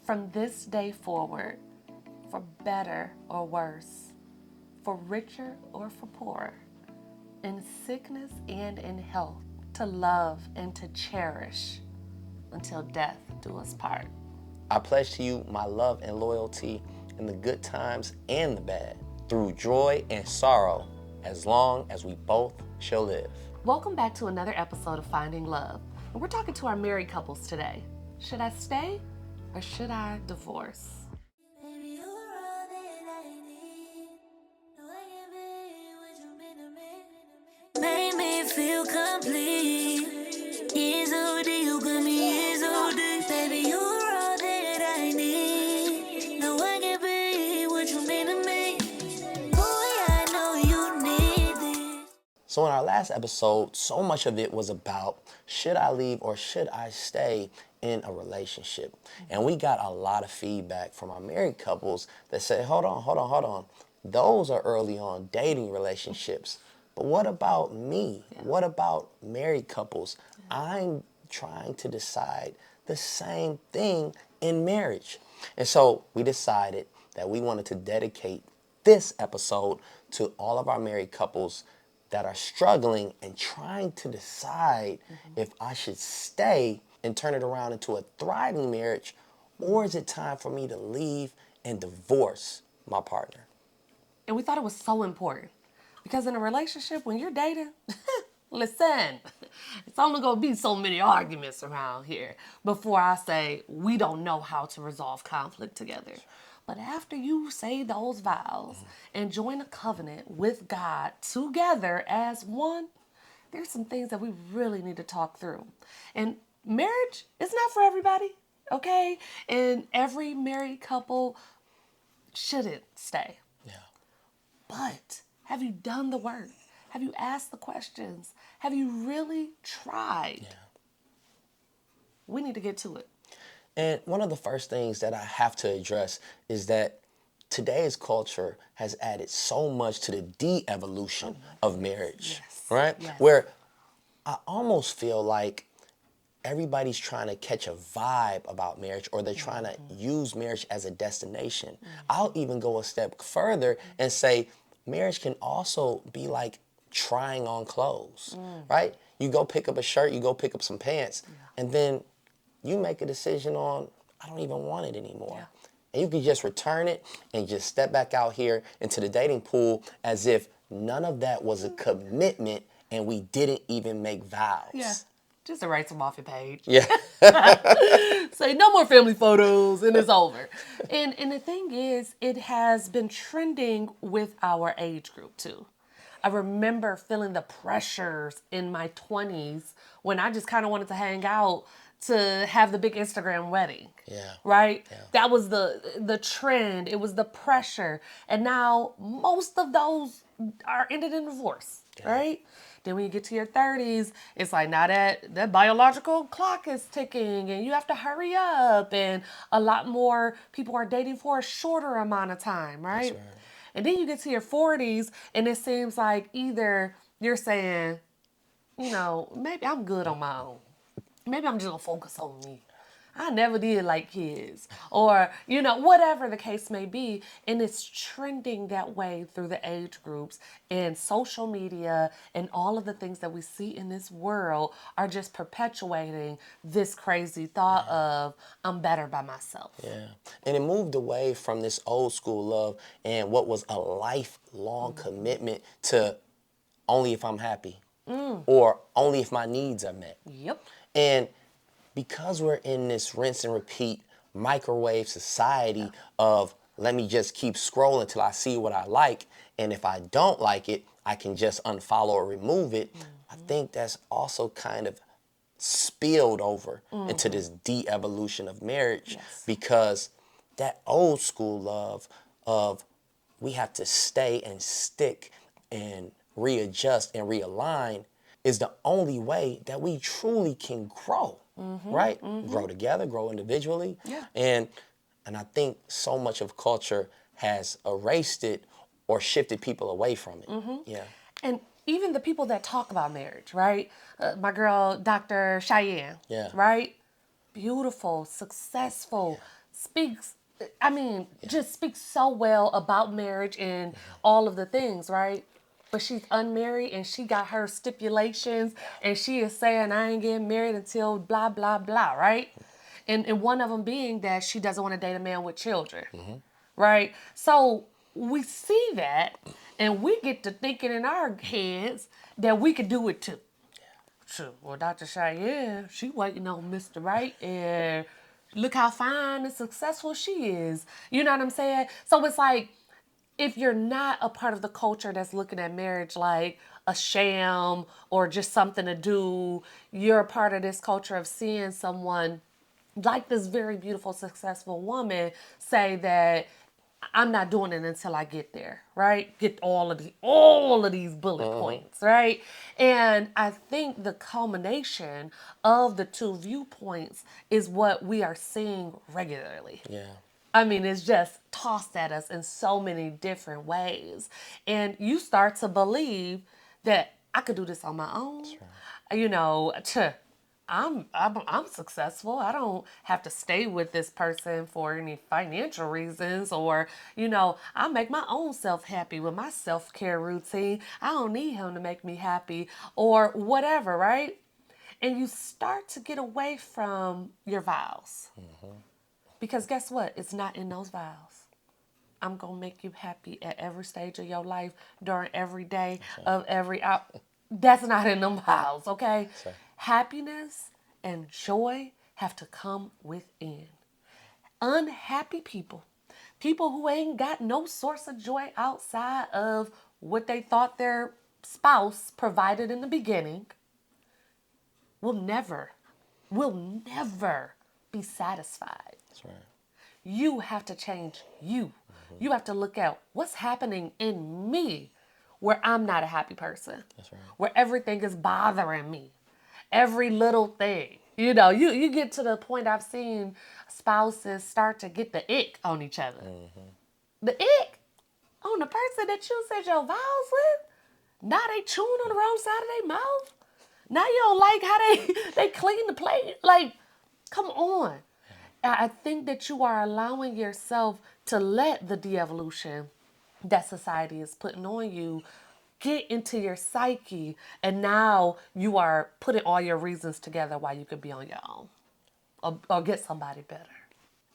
From this day forward, for better or worse, for richer or for poorer, in sickness and in health, to love and to cherish until death do us part. I pledge to you my love and loyalty in the good times and the bad, through joy and sorrow, as long as we both shall live. Welcome back to another episode of Finding Love. And we're talking to our married couples today. Should I stay or should I divorce? Make me feel complete. Is OD, you got me, is OD. Baby, you're all that I need. No one can be what you mean to me. Boy, I know you need this. So in our last episode, so much of it was about, should I leave or should I stay in a relationship? And we got a lot of feedback from our married couples that said, hold on. Those are early on dating relationships. But what about me? Yeah. What about married couples? I'm trying to decide the same thing in marriage. And so we decided that we wanted to dedicate this episode to all of our married couples that are struggling and trying to decide if I should stay and turn it around into a thriving marriage, or is it time for me to leave and divorce my partner? And we thought it was so important because in a relationship, when you're dating, listen, it's only going to be so many arguments around here before I say we don't know how to resolve conflict together. But after you say those vows and join a covenant with God together as one, there's some things that we really need to talk through. And marriage is not for everybody, okay? And every married couple shouldn't stay. Yeah. But have you done the work? Have you asked the questions? Have you really tried? Yeah. We need to get to it. And one of the first things that I have to address is that today's culture has added so much to the de-evolution of marriage, Yes. right? Yes. Where I almost feel like everybody's trying to catch a vibe about marriage, or they're trying to use marriage as a destination. I'll even go a step further and say marriage can also be like trying on clothes, right? You go pick up a shirt, you go pick up some pants, and then you make a decision on, I don't even want it anymore. Yeah. And you can just return it and just step back out here into the dating pool as if none of that was a commitment and we didn't even make vows. Yeah. Just erase them off your page. Yeah. Say no more family photos and it's over. And the thing is, it has been trending with our age group too. I remember feeling the pressures in my 20s when I just kind of wanted to hang out to have the big Instagram wedding. Yeah. Right? Yeah. That was the trend. It was the pressure. And now most of those are ended in divorce. Yeah. Right? Then when you get to your 30s, it's like now that biological clock is ticking and you have to hurry up, and a lot more people are dating for a shorter amount of time, right? That's right. And then you get to your 40s and it seems like either you're saying, maybe I'm good on my own. Maybe I'm just gonna focus on me. I never did like kids, or, whatever the case may be. And it's trending that way through the age groups, and social media and all of the things that we see in this world are just perpetuating this crazy thought of I'm better by myself. Yeah. And it moved away from this old school love and what was a lifelong commitment to only if I'm happy or only if my needs are met. Yep. And because we're in this rinse and repeat microwave society of let me just keep scrolling till I see what I like, and if I don't like it, I can just unfollow or remove it, I think that's also kind of spilled over into this de-evolution of marriage. Yes. Because that old school love of we have to stay and stick and readjust and realign is the only way that we truly can grow, right? Grow together, grow individually. Yeah. And I think so much of culture has erased it or shifted people away from it. Yeah. And even the people that talk about marriage, right? My girl, Dr. Cheyenne, Yeah. right? Beautiful, successful, speaks, just speaks so well about marriage and all of the things, right? But she's unmarried and she got her stipulations and she is saying, I ain't getting married until blah, blah, blah, right? And one of them being that she doesn't want to date a man with children, right? So we see that and we get to thinking in our heads that we could do it too. True. Well, Dr. Shy, yeah, she waiting on Mr. Right, and look how fine and successful she is. You know what I'm saying? So it's like, if you're not a part of the culture that's looking at marriage like a sham or just something to do, you're a part of this culture of seeing someone like this very beautiful, successful woman say that I'm not doing it until I get there, right? Get all of these bullet points, right? And I think the culmination of the two viewpoints is what we are seeing regularly. Yeah. I mean, it's just tossed at us in so many different ways. And you start to believe that I could do this on my own. That's right. You know, I'm successful. I don't have to stay with this person for any financial reasons, or, you know, I make my own self happy with my self-care routine. I don't need him to make me happy or whatever, right? And you start to get away from your vows. Because guess what? It's not in those vows. I'm going to make you happy at every stage of your life, during every day of every hour. That's not in them vows, okay? Right. Happiness and joy have to come within. Unhappy people who ain't got no source of joy outside of what they thought their spouse provided in the beginning, will never be satisfied. That's right. You have to change you. You have to look at what's happening in me where I'm not a happy person. That's right. Where everything is bothering me. Every little thing. You know, you get to the point I've seen spouses start to get the ick on each other. The ick on the person that you said your vows with. Now they chewing on the wrong side of their mouth. Now you don't like how they clean the plate. Like, come on. I think that you are allowing yourself to let the de-evolution that society is putting on you get into your psyche, and now you are putting all your reasons together why you could be on your own or get somebody better.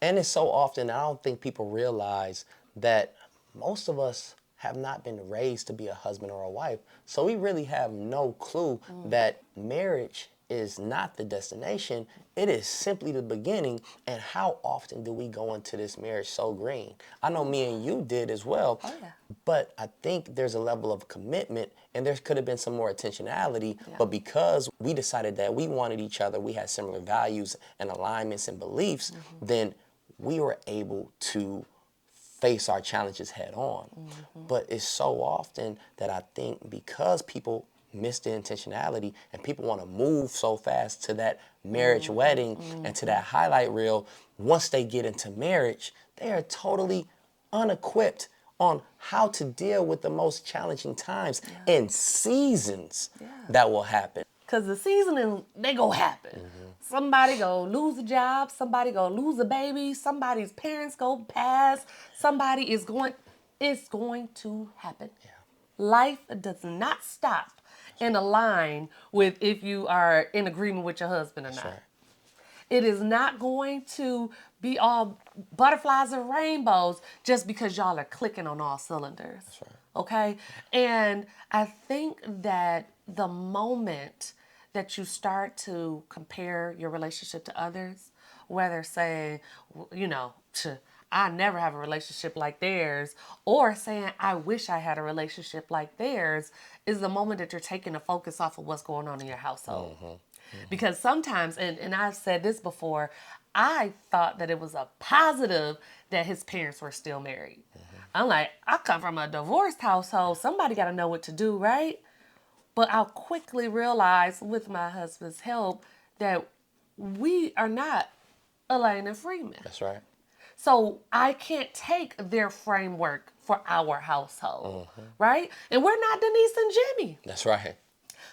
And it's so often, I don't think people realize that most of us have not been raised to be a husband or a wife. So we really have no clue that marriage is not the destination. It is simply the beginning. And how often do we go into this marriage so green? I know me and you did as well. Oh, yeah. But I think there's a level of commitment, and there could have been some more intentionality. Yeah. But because we decided that we wanted each other, we had similar values and alignments and beliefs, then we were able to face our challenges head on. But it's so often that I think because people miss the intentionality and people want to move so fast to that marriage wedding and to that highlight reel, once they get into marriage, they are totally unequipped on how to deal with the most challenging times and seasons that will happen. Because the seasoning, they gonna happen. Somebody gonna lose a job, somebody gonna lose a baby, somebody's parents gonna pass, it's going to happen. Yeah. Life does not stop in a line with if you are in agreement with your husband or not. Right. It is not going to be all butterflies and rainbows just because y'all are clicking on all cylinders. That's right. Okay? And I think that the moment that you start to compare your relationship to others, whether saying, you know, I never have a relationship like theirs, or saying, I wish I had a relationship like theirs, is the moment that you're taking the focus off of what's going on in your household. Because sometimes, and I've said this before, I thought that it was a positive that his parents were still married. I'm like, I come from a divorced household. Somebody got to know what to do, right? But I'll quickly realize with my husband's help that we are not Elaine and Freeman. That's right. So I can't take their framework for our household, right? And we're not Denise and Jimmy. That's right.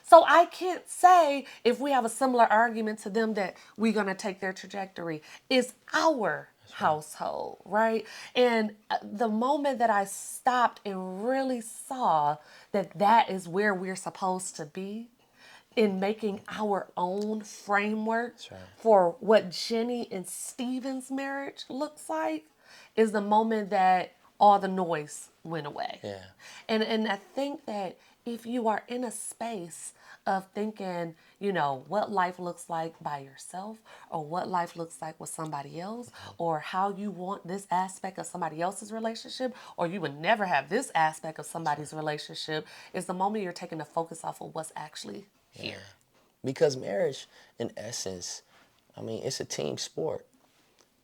So I can't say if we have a similar argument to them that we're going to take their trajectory. It's our household, right? And the moment that I stopped and really saw that that is where we're supposed to be in making our own framework for what Jenni and Stephen's marriage looks like, is the moment that all the noise went away. Yeah. And I think that if you are in a space of thinking, what life looks like by yourself, or what life looks like with somebody else, or how you want this aspect of somebody else's relationship, or you would never have this aspect of somebody's relationship, is the moment you're taking the focus off of what's actually here. Because marriage, in essence, it's a team sport.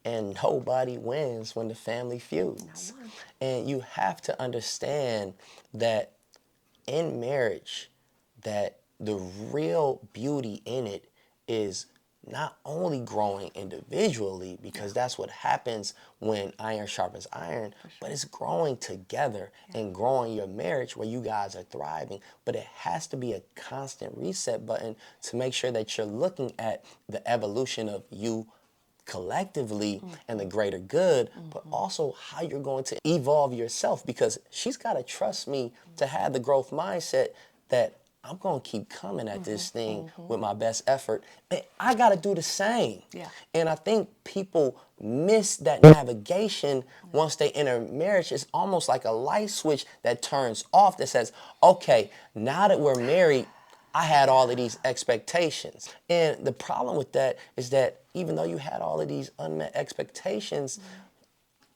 And nobody wins when the family feuds. And you have to understand that in marriage, that the real beauty in it is not only growing individually, because that's what happens when iron sharpens iron, but it's growing together and growing your marriage where you guys are thriving. But it has to be a constant reset button to make sure that you're looking at the evolution of you collectively and the greater good, but also how you're going to evolve yourself, because she's got to trust me to have the growth mindset that I'm going to keep coming at this thing with my best effort. And I got to do the same. Yeah. And I think people miss that navigation once they enter marriage. It's almost like a light switch that turns off that says, okay, now that we're married, I had all of these expectations. And the problem with that is that even though you had all of these unmet expectations,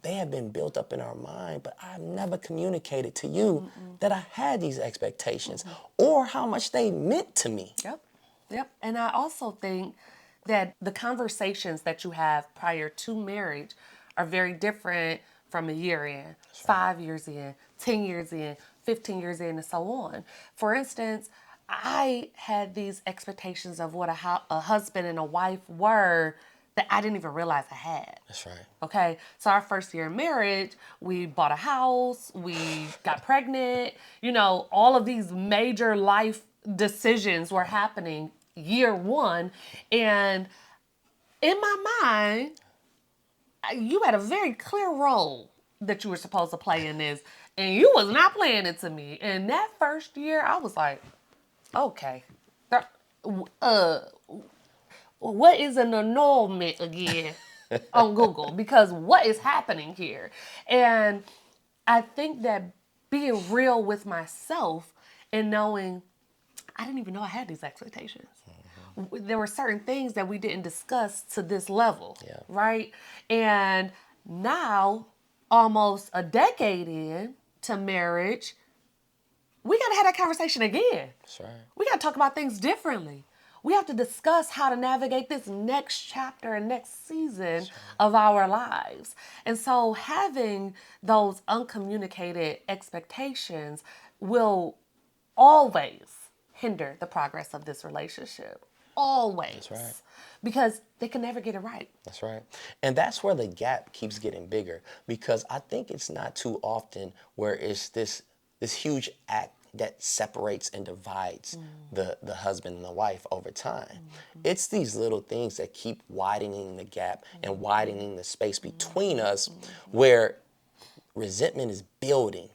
they have been built up in our mind, but I've never communicated to you that I had these expectations or how much they meant to me. Yep. And I also think that the conversations that you have prior to marriage are very different from a year in, 5 years in, 10 years in, 15 years in, and so on. For instance, I had these expectations of what a husband and a wife were that I didn't even realize I had. That's right. Okay, so our first year of marriage, we bought a house, we got pregnant, all of these major life decisions were happening year one. And in my mind, you had a very clear role that you were supposed to play in this, and you was not playing it to me. And that first year, I was like, okay, what is an annulment again on Google? Because what is happening here? And I think that being real with myself and knowing I didn't even know I had these expectations. There were certain things that we didn't discuss to this level, right? And now, almost a decade in to marriage, we got to have that conversation again. That's right. We got to talk about things differently. We have to discuss how to navigate this next chapter and next season of our lives. And so having those uncommunicated expectations will always hinder the progress of this relationship. Always. That's right. Because they can never get it right. That's right. And that's where the gap keeps getting bigger, because I think it's not too often where it's this huge act that separates and divides the husband and the wife over time. It's these little things that keep widening the gap and widening the space between us, where resentment is building.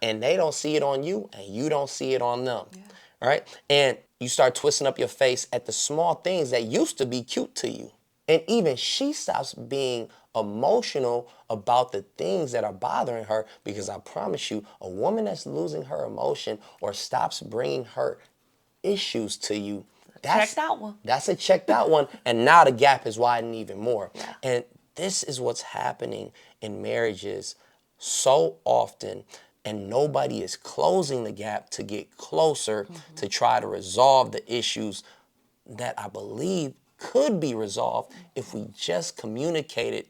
And they don't see it on you and you don't see it on them. All right? And you start twisting up your face at the small things that used to be cute to you. And even she stops being emotional about the things that are bothering her, because I promise you, a woman that's losing her emotion or stops bringing her issues to you, Checked out one. That's a checked out one. And now the gap is widening even more. And this is what's happening in marriages so often. And nobody is closing the gap to get closer to try to resolve the issues that I believe could be resolved if we just communicated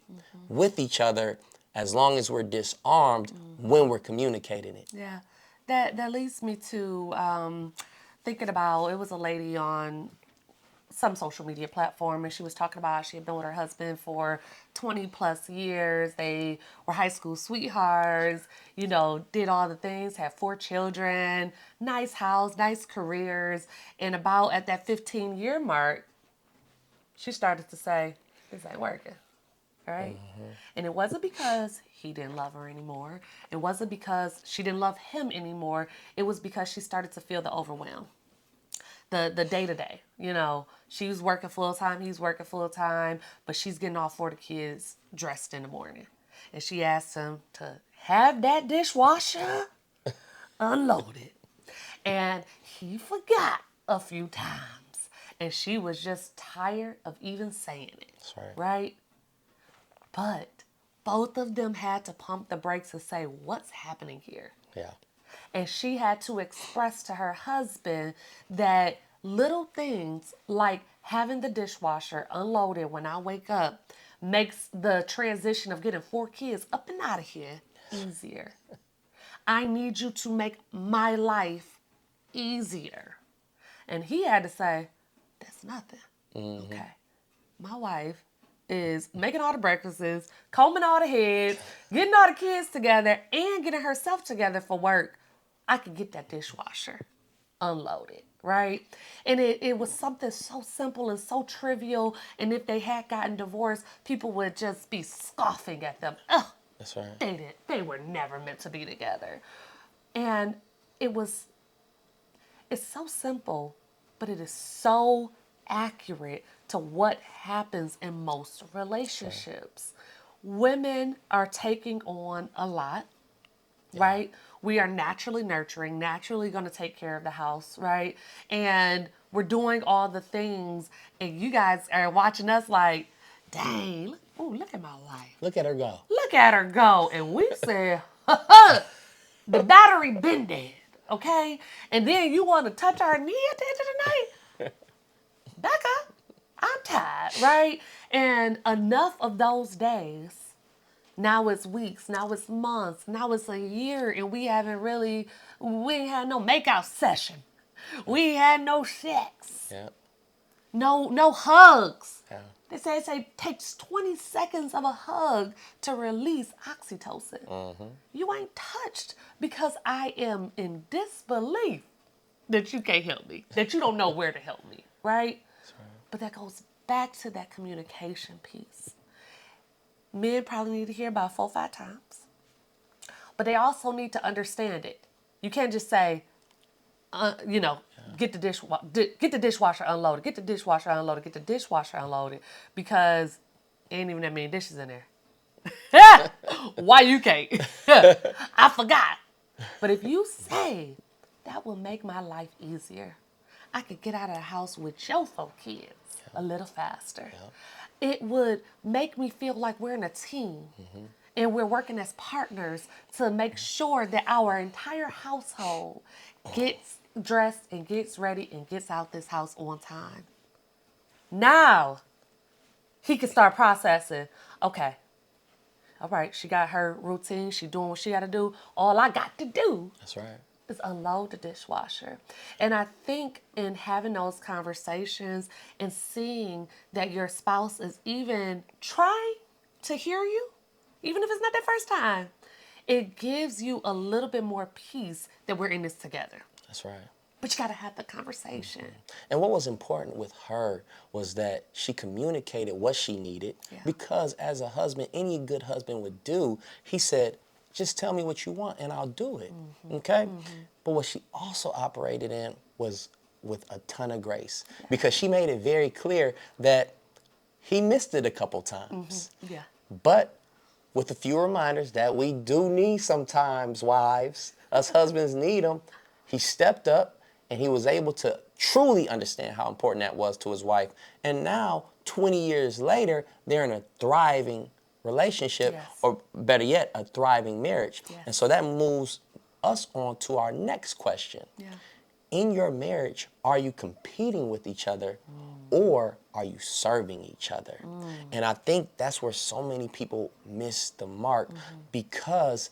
with each other, as long as we're disarmed when we're communicating it. Yeah, that leads me to thinking about, it was a lady on some social media platform, and she was talking about she had been with her husband for 20 plus years. They were high school sweethearts, did all the things, had 4 children, nice house, nice careers. And about at that 15-year mark, she started to say, this ain't working. right? And it wasn't because he didn't love her anymore. It wasn't because she didn't love him anymore. It was because she started to feel the overwhelm. The day-to-day, she was working full-time, he's working full-time, but she's getting all 4 of the kids dressed in the morning. And she asked him to have that dishwasher unloaded. And he forgot a few times. And she was just tired of even saying it. That's right. Right? But both of them had to pump the brakes and say, what's happening here? Yeah. And she had to express to her husband that little things like having the dishwasher unloaded when I wake up makes the transition of getting 4 kids up and out of here easier. I need you to make my life easier. And he had to say, that's nothing. Okay. My wife is making all the breakfasts, combing all the heads, getting all the kids together, and getting herself together for work. I could get that dishwasher unloaded, right? And it was something so simple and so trivial. And if they had gotten divorced, people would just be scoffing at them. Ugh, That's right. they were never meant to be together. And it's so simple, but it is so accurate to what happens in most relationships. Women are taking on a lot, right? We are naturally nurturing, naturally going to take care of the house, right? And we're doing all the things, and you guys are watching us like, dang, look at my wife. Look at her go. Look at her go. And we said, the battery been dead, okay? And then you want to touch our knee at the end of the night? Back up. I'm tired, right? And enough of those days. Now it's weeks, now it's months, now it's a year, and we ain't had no makeout session. We ain't had no sex. Yeah. No hugs. Yeah. They say it takes 20 seconds of a hug to release oxytocin. You ain't touched because I am in disbelief that you can't help me, that you don't know where to help me, right? That's right. But that goes back to that communication piece. Men probably need to hear about 4 or 5 times. But they also need to understand it. You can't just say, get the dishwasher unloaded, get the dishwasher unloaded, get the dishwasher unloaded, because ain't even that many dishes in there. Why you can't? I forgot. But if you say, that will make my life easier, I could get out of the house with your 4 kids a little faster. Yeah. It would make me feel like we're in a team and we're working as partners to make sure that our entire household gets dressed and gets ready and gets out this house on time. Now, he can start processing, okay, all right, she got her routine, she doing what she got to do. All I got to do That's right. is unload the dishwasher. And I think in having those conversations and seeing that your spouse is even trying to hear you, even if it's not their first time, it gives you a little bit more peace that we're in this together. That's right. But you got to have the conversation. And what was important with her was that she communicated what she needed, because as a husband, any good husband would do, he said, just tell me what you want and I'll do it, okay? But what she also operated in was with a ton of grace, because she made it very clear that he missed it a couple times. Yeah. But with a few reminders that we do need sometimes, wives, us husbands need them, he stepped up and he was able to truly understand how important that was to his wife. And now, 20 years later, they're in a thriving relationship, or better yet, a thriving marriage. And so that moves us on to our next question. In your marriage, are you competing with each other or are you serving each other? And I think that's where so many people miss the mark, because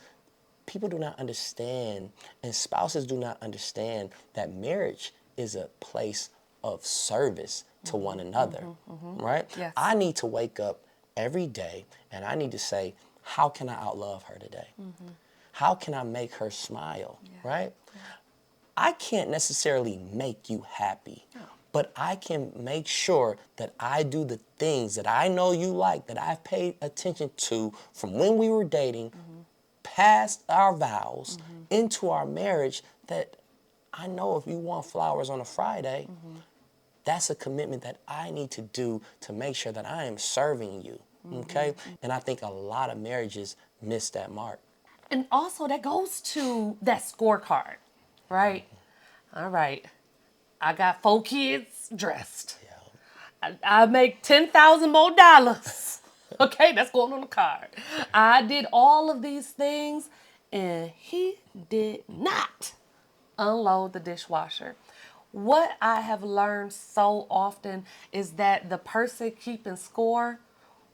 people do not understand, and spouses do not understand, that marriage is a place of service to one another, right? Yes. I need to wake up every day and I need to say, how can I outlove her today? How can I make her smile, right? I can't necessarily make you happy, but I can make sure that I do the things that I know you like, that I've paid attention to from when we were dating, past our vows, into our marriage, that I know if you want flowers on a Friday, that's a commitment that I need to do to make sure that I am serving you, okay? And I think a lot of marriages miss that mark. And also that goes to that scorecard, right? All right. I got 4 kids dressed. I make $10,000 more. Okay, that's going on the card. I did all of these things, and he did not unload the dishwasher. What I have learned so often is that the person keeping score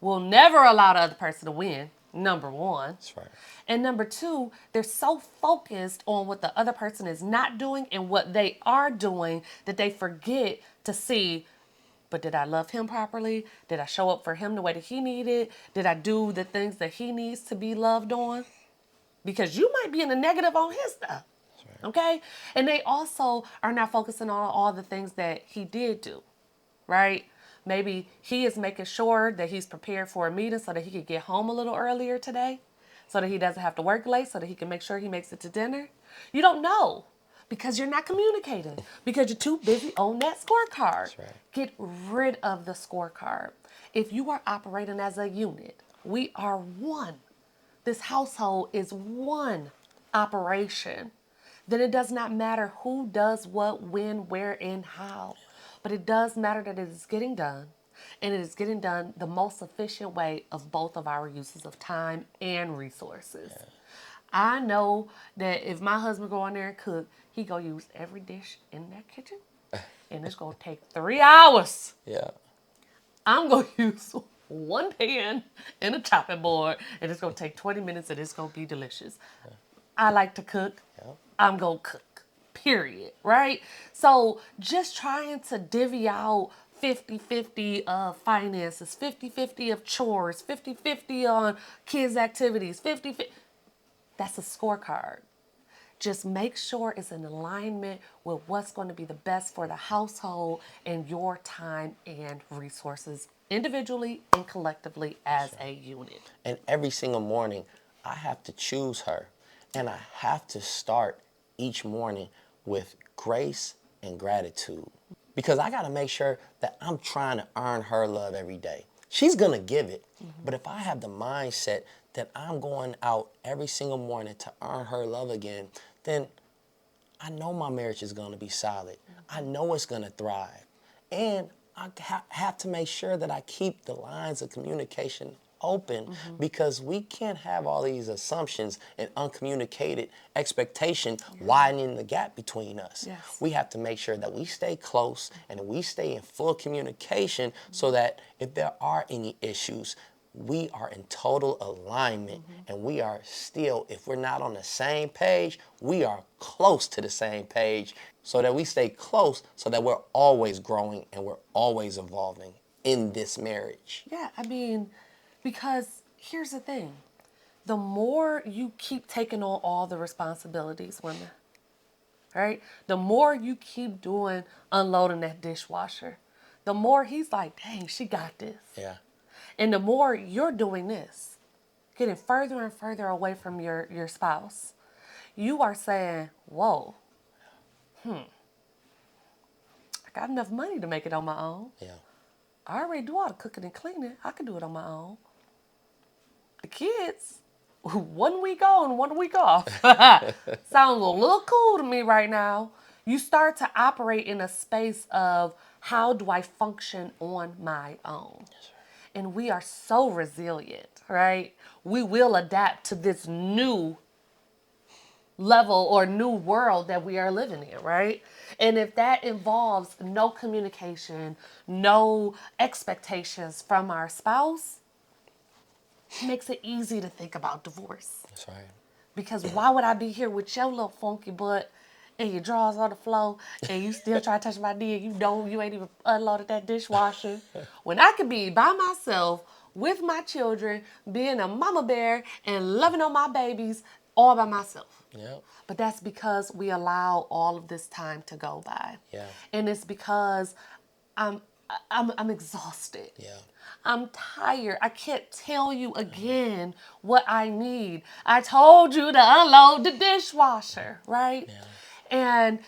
will never allow the other person to win, number one. That's right. And number two, they're so focused on what the other person is not doing and what they are doing that they forget to see, but did I love him properly? Did I show up for him the way that he needed? Did I do the things that he needs to be loved on? Because you might be in the negative on his stuff. Okay? And they also are not focusing on all the things that he did do, right? Maybe he is making sure that he's prepared for a meeting so that he could get home a little earlier today, so that he doesn't have to work late, so that he can make sure he makes it to dinner. You don't know because you're not communicating, because you're too busy on that scorecard. That's right. Get rid of the scorecard. If you are operating as a unit, we are one. This household is one operation. Then it does not matter who does what, when, where, and how. But it does matter that it is getting done. And it is getting done the most efficient way of both of our uses of time and resources. Yeah. I know that if my husband go in there and cook, he go use every dish in that kitchen. And it's going to take 3 hours. Yeah. I'm going to use one pan and a chopping board. And it's going to take 20 minutes and it's going to be delicious. Yeah. I like to cook. Yeah. I'm going to cook, period, right? So just trying to divvy out 50-50 of finances, 50-50 of chores, 50-50 on kids' activities, 50-50. That's a scorecard. Just make sure it's in alignment with what's going to be the best for the household and your time and resources, individually and collectively as a unit. And every single morning, I have to choose her. And I have to start each morning with grace and gratitude, because I got to make sure that I'm trying to earn her love every day. She's going to give it. But if I have the mindset that I'm going out every single morning to earn her love again, then I know my marriage is going to be solid. I know it's going to thrive. And I have to make sure that I keep the lines of communication open, because we can't have all these assumptions and uncommunicated expectation widening the gap between us. Yes. We have to make sure that we stay close and we stay in full communication so that if there are any issues, we are in total alignment and we are still, if we're not on the same page, we are close to the same page, so that we stay close, so that we're always growing and we're always evolving in this marriage. Yeah, I mean, because here's the thing. The more you keep taking on all the responsibilities, women, right? The more you keep doing unloading that dishwasher, the more he's like, dang, she got this. Yeah. And the more you're doing this, getting further and further away from your spouse, you are saying, whoa, I got enough money to make it on my own. Yeah. I already do all the cooking and cleaning. I can do it on my own. The kids, 1 week on, 1 week off. Sounds a little cool to me right now. You start to operate in a space of, how do I function on my own? Yes, and we are so resilient, right? We will adapt to this new level or new world that we are living in, right? And if that involves no communication, no expectations from our spouse, it makes it easy to think about divorce. That's right. Because why would I be here with your little funky butt and your drawers on the floor and you still try to touch my dick, you ain't even unloaded that dishwasher, when I could be by myself with my children, being a mama bear and loving on my babies all by myself. Yep. But that's because we allow all of this time to go by. Yeah. And it's because I'm I'm exhausted. Yeah. I'm tired. I can't tell you again what I need. I told you to unload the dishwasher, right? Yeah. And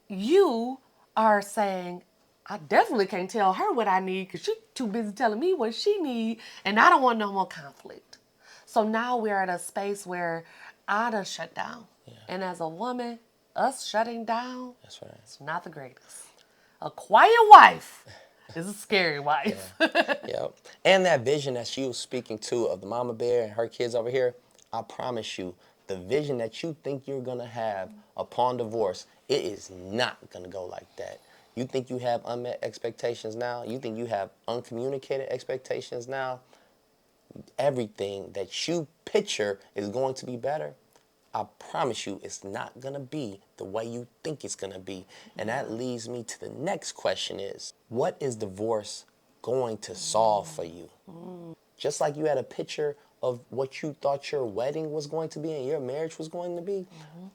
you are saying, I definitely can't tell her what I need because she's too busy telling me what she needs, and I don't want no more conflict. So now we're at a space where I done shut down. Yeah. And as a woman, us shutting down, That's right. it's not the greatest. A quiet wife is a scary wife. Yep. And that vision that she was speaking to of the mama bear and her kids over here, I promise you, the vision that you think you're going to have upon divorce, it is not going to go like that. You think you have unmet expectations now? You think you have uncommunicated expectations now? Everything that you picture is going to be better. I promise you it's not going to be the way you think it's going to be. And that leads me to the next question is, what is divorce going to solve for you? Just like you had a picture of what you thought your wedding was going to be and your marriage was going to be,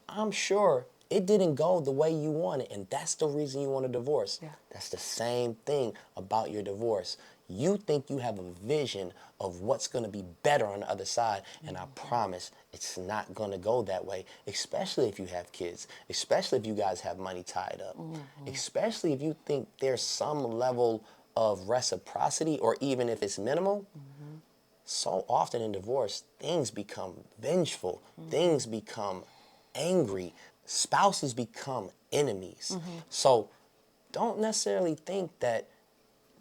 I'm sure it didn't go the way you wanted, and that's the reason you want a divorce. Yeah. That's the same thing about your divorce. You think you have a vision of what's going to be better on the other side, and I promise it's not going to go that way, especially if you have kids, especially if you guys have money tied up, especially if you think there's some level of reciprocity, or even if it's minimal. So often in divorce, things become vengeful, things become angry, spouses become enemies. So don't necessarily think that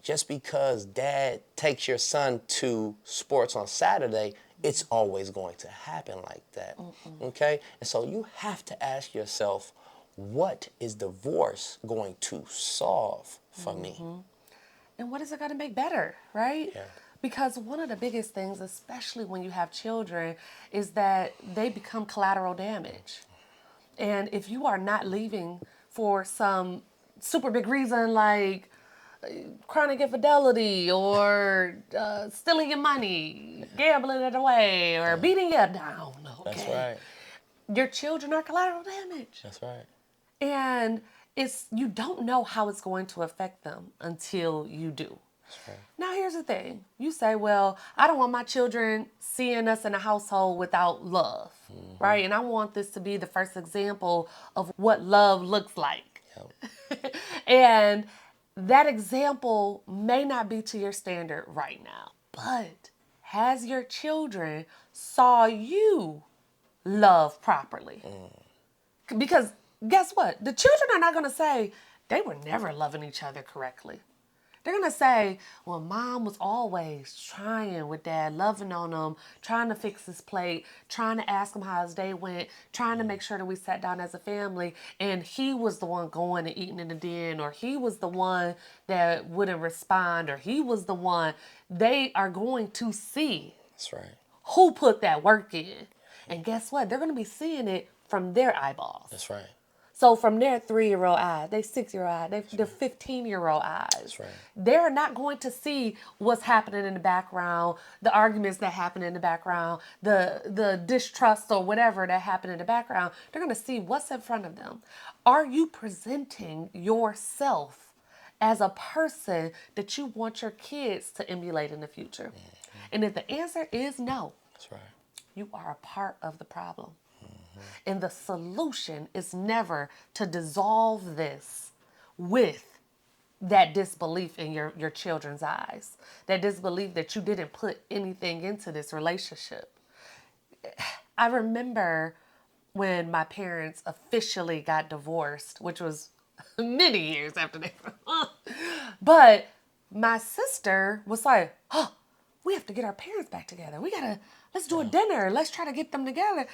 just because dad takes your son to sports on Saturday, it's always going to happen like that. Okay? And so you have to ask yourself, what is divorce going to solve for me? And what is it going to make better, right? Yeah. Because one of the biggest things, especially when you have children, is that they become collateral damage. And if you are not leaving for some super big reason like chronic infidelity or stealing your money, gambling it away, or beating you down, okay? That's right. Your children are collateral damage. That's right. And it's you don't know how it's going to affect them until you do. right. Now here's the thing. You say, well, I don't want my children seeing us in a household without love, right? And I want this to be the first example of what love looks like. Yep. And that example may not be to your standard right now, but has your children saw you love properly? Because guess what? The children are not going to say they were never loving each other correctly. They're going to say, well, mom was always trying with dad, loving on him, trying to fix his plate, trying to ask him how his day went, trying to make sure that we sat down as a family. And he was the one going and eating in the den, or he was the one that wouldn't respond, or he was the one. They are going to see That's right. who put that work in. And guess what? They're going to be seeing it from their eyeballs. That's right. So from their 3-year-old eyes, their 6-year-old eyes, their 15-year-old eyes, That's right. they're not going to see what's happening in the background, the arguments that happen in the background, the distrust or whatever that happened in the background. They're going to see what's in front of them. Are you presenting yourself as a person that you want your kids to emulate in the future? And if the answer is no, That's right. you are a part of the problem. And the solution is never to dissolve this with that disbelief in your children's eyes, that disbelief that you didn't put anything into this relationship. I remember when my parents officially got divorced, which was many years after they but my sister was like, oh, we have to get our parents back together. Let's do a dinner. Let's try to get them together.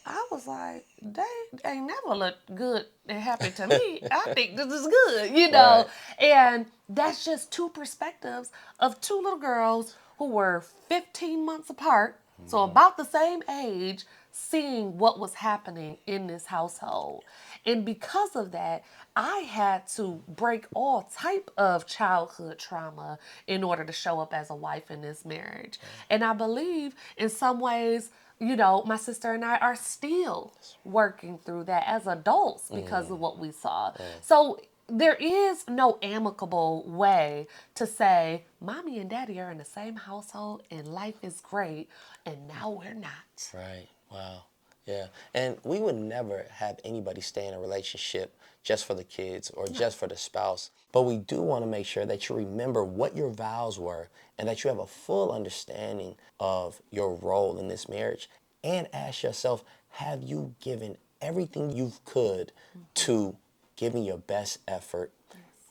I was like, they ain't never looked good and happy to me. I think this is good, you know. Right. And that's just two perspectives of two little girls who were 15 months apart, so about the same age, seeing what was happening in this household. And because of that, I had to break all type of childhood trauma in order to show up as a wife in this marriage. And I believe in some ways, My sister and I are still working through that as adults because of what we saw. So there is no amicable way to say, mommy and daddy are in the same household and life is great, and now we're not. Right. Wow. Yeah. And we would never have anybody stay in a relationship just for the kids or just for the spouse. But we do want to make sure that you remember what your vows were and that you have a full understanding of your role in this marriage. And ask yourself, have you given everything you could to giving your best effort,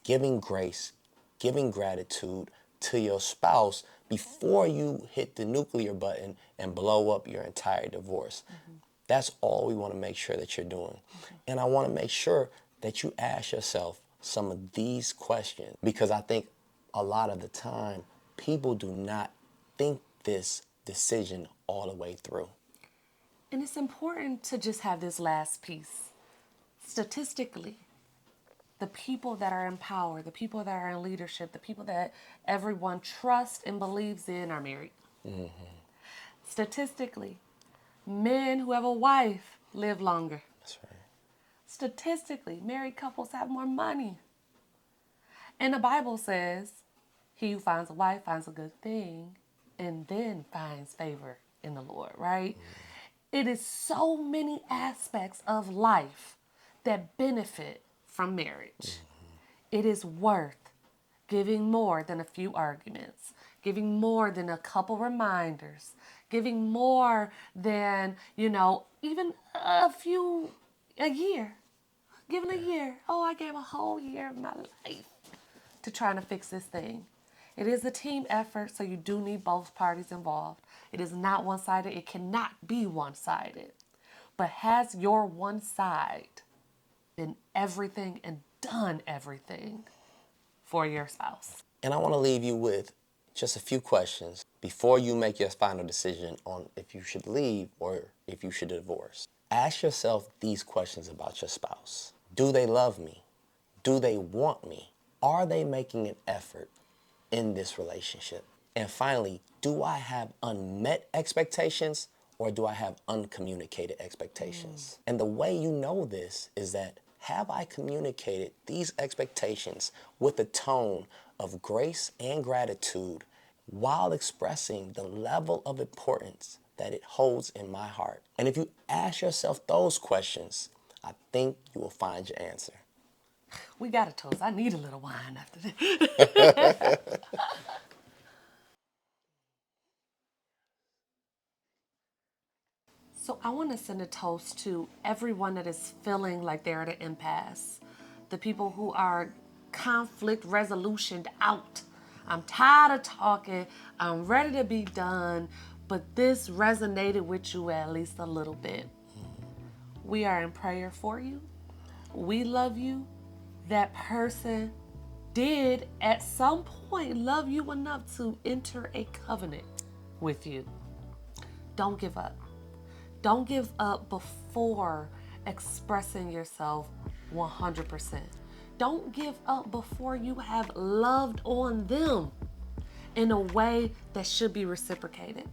giving grace, giving gratitude to your spouse before you hit the nuclear button and blow up your entire divorce? That's all we want to make sure that you're doing. And I want to make sure that you ask yourself some of these questions, because I think a lot of the time people do not think this decision all the way through. And it's important to just have this last piece. Statistically, the people that are in power, the people that are in leadership, the people that everyone trusts and believes in are married. Statistically, men who have a wife live longer. That's right. Statistically, married couples have more money. And the Bible says, he who finds a wife finds a good thing and then finds favor in the Lord, right? It is so many aspects of life that benefit from marriage. It is worth giving more than a few arguments, giving more than a couple reminders, giving more than, even a year. Giving a year. Oh, I gave a whole year of my life to trying to fix this thing. It is a team effort, so you do need both parties involved. It is not one-sided. It cannot be one-sided. But has your one side been everything and done everything for your spouse? And I want to leave you with just a few questions before you make your final decision on if you should leave or if you should divorce. Ask yourself these questions about your spouse. Do they love me? Do they want me? Are they making an effort in this relationship? And finally, do I have unmet expectations or do I have uncommunicated expectations? And the way you know this is that, have I communicated these expectations with a tone of grace and gratitude while expressing the level of importance that it holds in my heart? And if you ask yourself those questions, I think you will find your answer. We got a toast. I need a little wine after this. So I want to send a toast to everyone that is feeling like they're at an impasse. The people who are conflict resolutioned out. I'm tired of talking. I'm ready to be done. But this resonated with you at least a little bit. We are in prayer for you. We love you. That person did at some point love you enough to enter a covenant with you. Don't give up. Don't give up before expressing yourself 100%. Don't give up before you have loved on them in a way that should be reciprocated.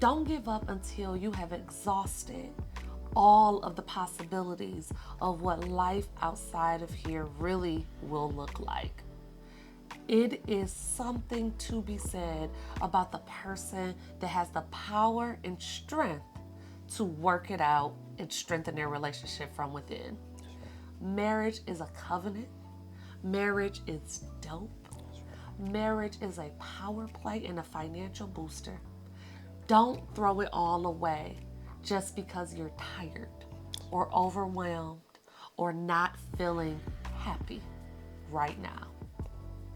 Don't give up until you have exhausted all of the possibilities of what life outside of here really will look like. It is something to be said about the person that has the power and strength to work it out and strengthen their relationship from within. Marriage is a covenant. Marriage is dope. Marriage is a power play and a financial booster. Don't throw it all away just because you're tired or overwhelmed or not feeling happy right now.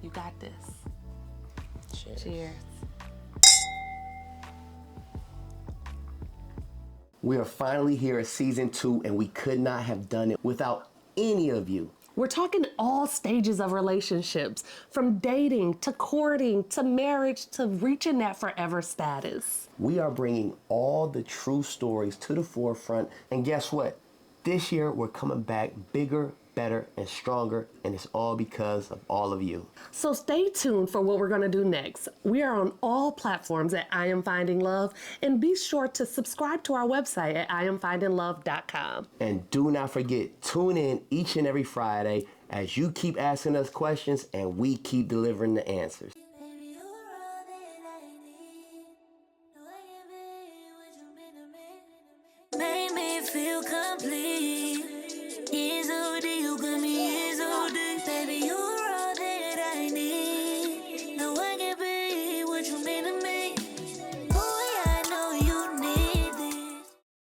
You got this. Cheers. Cheers. We are finally here at season 2, and we could not have done it without any of you. We're talking all stages of relationships, from dating to courting to marriage to reaching that forever status. We are bringing all the true stories to the forefront, and guess what? This year, we're coming back bigger, better and stronger, and it's all because of all of you. So stay tuned for what we're going to do next. We are on all platforms at I Am Finding Love, and be sure to subscribe to our website at IamFindingLove.com. And do not forget, tune in each and every Friday as you keep asking us questions and we keep delivering the answers. Baby, you're all that I need. No, I can be what you've been to me. Make me feel complete.